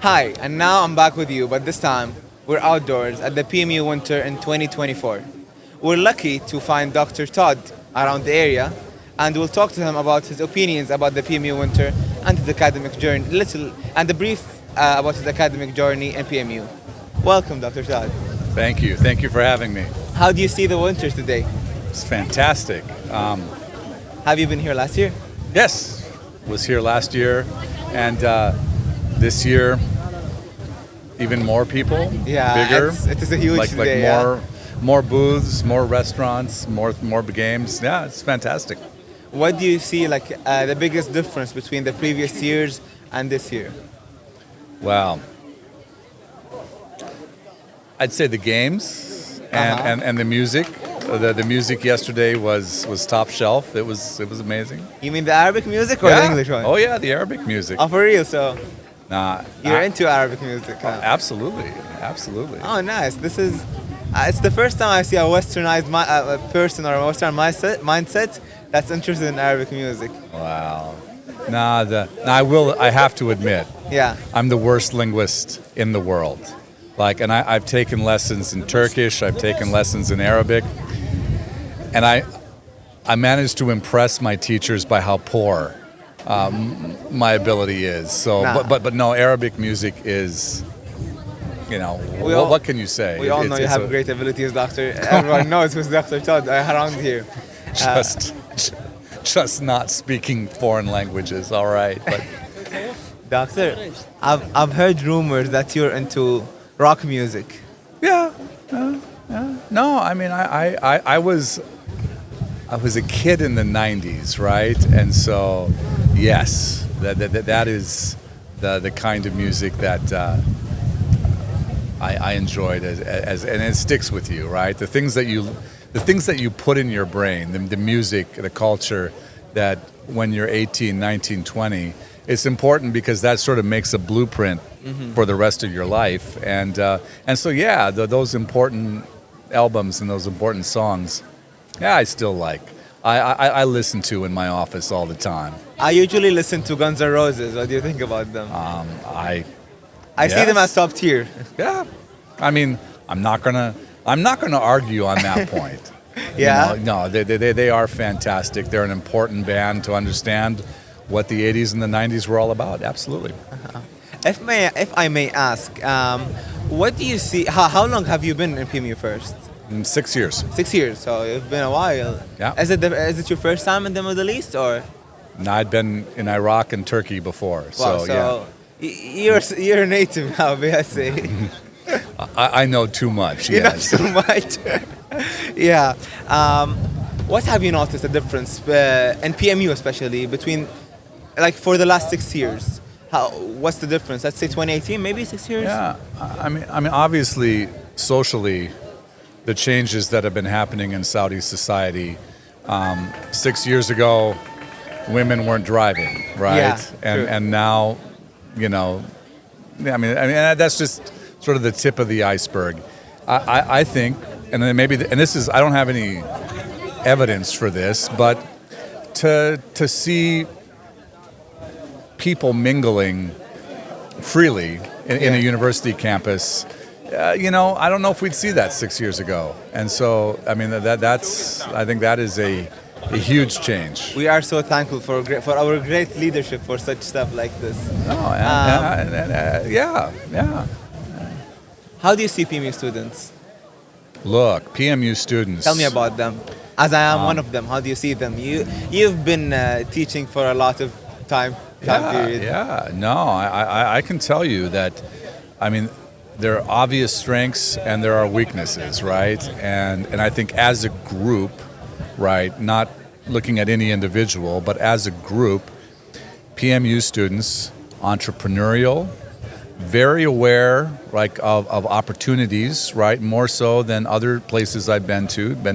Hi, and now I'm back with you, but this time we're outdoors at the PMU Winter in 2024. We're lucky to find Dr. Todd around the area, and we'll talk to him about his opinions about the PMU Winter and his academic journey, and a brief about his academic journey in PMU. Welcome, Dr. Todd. Thank you. Thank you for having me. How do you see the winter today? It's fantastic. Have you been here last year? Yes, was here last year, and this year, even more people. Yeah, bigger. it is a huge like day. more booths, more restaurants, more games. Yeah, it's fantastic. What do you see like the biggest difference between the previous years and this year? Wow. I'd say the games and the music. The music yesterday was top shelf. It was amazing. You mean the Arabic music or the English one? Oh yeah, the Arabic music. Oh, for real? So Nah, you're into Arabic music? Huh? absolutely. Oh, nice. This is it's the first time I see a westernized person or a Western mindset that's interested in Arabic music. Wow. I have to admit, Yeah. I'm the worst linguist in the world. I've taken lessons in Turkish, I've taken lessons in Arabic, and I managed to impress my teachers by how poor my ability is. So, Nah. but no, Arabic music is, what can you say? We all know you have great abilities, Doctor. Everyone knows who's Dr. Todd around here. Just not speaking foreign languages, all right. But Doctor, I've heard rumors that you're into rock music. yeah. No, I mean, I was a kid in the 90s, right? And so, yes, that is the kind of music that I enjoyed as and it sticks with you, right? The things that you put in your brain, the music, the culture, that when you're 18, 19, 20, it's important because that sort of makes a blueprint for the rest of your life. And so, yeah, those important albums and those important songs, yeah, I still like. I listen to in my office all the time. I usually listen to Guns N' Roses. What do you think about them? I see them as top tier. Yeah, I mean, I'm not gonna argue on that point. Yeah. No, they are fantastic. They're an important band to understand what the 80s and the 90s were all about. Absolutely. If I may ask, what do you see? How long have you been in PMU first? 6 years. 6 years. So it's been a while. Yeah. Is it your first time in the Middle East or? No, I'd been in Iraq and Turkey before. Wow, Yeah. You're native now, basically. I know too much. You know Yes. too much. Yeah. What have you noticed the difference in PMU especially between for the last 6 years? What's the difference? Let's say 2018, maybe 6 years. Yeah. I mean, obviously, socially, the changes that have been happening in Saudi society. 6 years ago, women weren't driving, right? Yeah, true. And now, I mean that's just sort of the tip of the iceberg. I think, and then and this is, I don't have any evidence for this, but to see people mingling freely in a university campus, I don't know if we'd see that 6 years ago. And so, I mean, I think that is a huge change. We are so thankful for our great leadership for such stuff like this. Oh, yeah. How do you see PMU students? Look, PMU students. Tell me about them. As I am one of them, how do you see them? You've been teaching for a lot of time period. Yeah. No, I can tell you that, I mean, there are obvious strengths and there are weaknesses, right? And I think as a group, right, not looking at any individual, but as a group, PMU students, entrepreneurial, very aware of opportunities, right, more so than other places I've been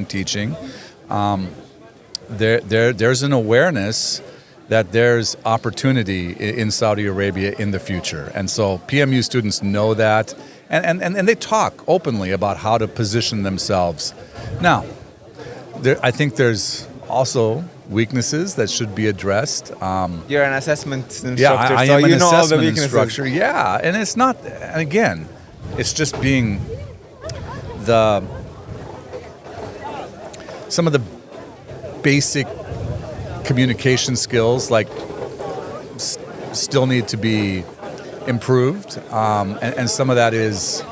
teaching. There's an awareness that there's opportunity in Saudi Arabia in the future. And so PMU students know that, and they talk openly about how to position themselves. Now, I think there's also weaknesses that should be addressed. You're an assessment instructor, Yeah, I so am an you know all the assessment weaknesses. instructor. Yeah, and it's not. And again, it's just being some of the basic communication skills like still need to be improved, and some of that is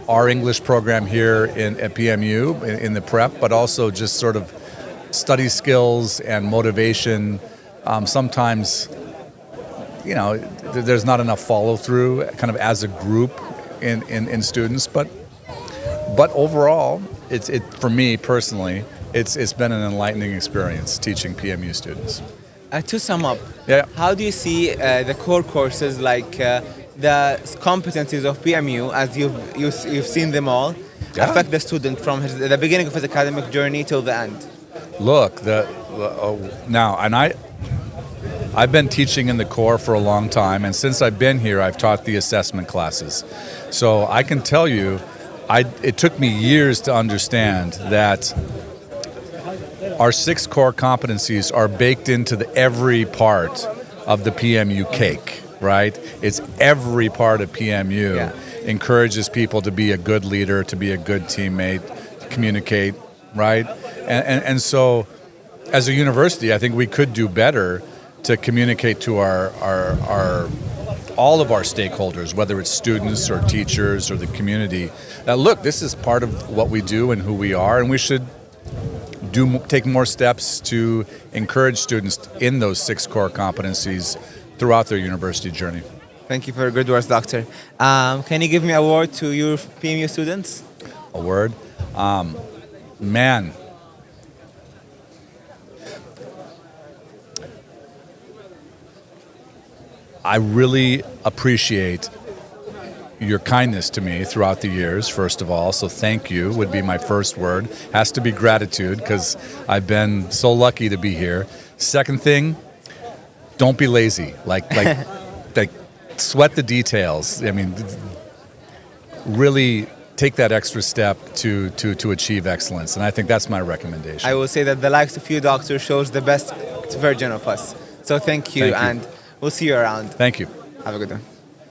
our English program here at PMU in the prep, but also just sort of study skills and motivation. Sometimes, there's not enough follow through, kind of as a group in students, but overall, it for me personally, it's been an enlightening experience teaching PMU students. To sum up, Yeah. how do you see the core courses like the competencies of PMU, as you've seen them all, Yeah. affect the student from the beginning of his academic journey till the end? Look, now, and I've been teaching in the core for a long time, and since I've been here, I've taught the assessment classes. So I can tell you, it took me years to understand that our 6 core competencies are baked into every part of the PMU cake, right? It's every part of PMU. Yeah. Encourages people to be a good leader, to be a good teammate, to communicate, right? And so as a university, I think we could do better to communicate to our all of our stakeholders, whether it's students or teachers or the community, that look, this is part of what we do and who we are, and we should take more steps to encourage students in those 6 core competencies throughout their university journey. Thank you for your good words, Doctor. Can you give me a word to your PMU students? A word? Man. I really appreciate your kindness to me throughout the years, first of all. So thank you would be my first word. Has to be gratitude because I've been so lucky to be here. Second thing, don't be lazy. Like sweat the details. I mean, really take that extra step to achieve excellence. And I think that's my recommendation. I will say that the likes of you, Doctor, shows the best version of us. So thank you, Thank you. and we'll see you around. Thank you. Have a good one.